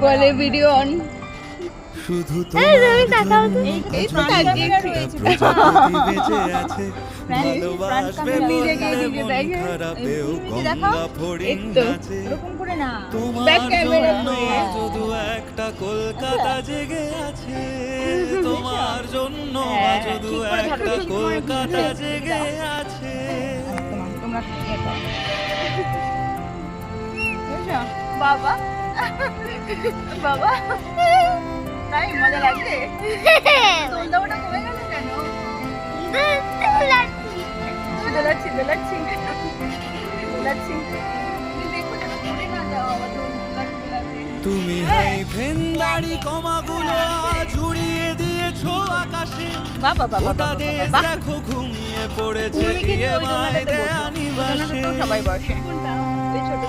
বলে video on. শুধু এই তুমি তাকাও তো। এই তো তাকিয়ে রয়েছে। বেঁচে আছে ভালোবাসবে নিজেকে বললে নিজে মন দেখে। খারাপেও নিজে দেখাও। গঙ্গা ফড়িং এই তো। নাচে এরকম করে না। ব্যাক তোমার ক্যামেরা জন্য করে। শুধু একটা কলকাতা জেগে আছে তোমার জন্য হ্যাঁ, শুধু ঠিক করে ধরো, একটা ঠিক করে কলকাতা ধরো। জেগে আছে তোমরা ইয়ে করো। বুঝছো? বাবা বাবা তাই মজা লাগছে। তোমরা কমে গেল কেন? দোলাচ্ছি দোলাচ্ছি দোলাচ্ছি। তুমি দেখো যেন পড়ে না যাও আবার দোলাতে। তুমি এই ভেন্দারি কমাগুলো ঝুড়িয়ে দিয়েছো আকাশে বাবা বাবা গোটা দেশ বাবা। দেখো ঘুমিয়ে পড়েছে তুমি কিন্তু ওই EMI দোলনাটাতে বসো। দেয়া নিবাসে দোলনাটাতেও সবাই বসে। কোনটা? ওই ছোট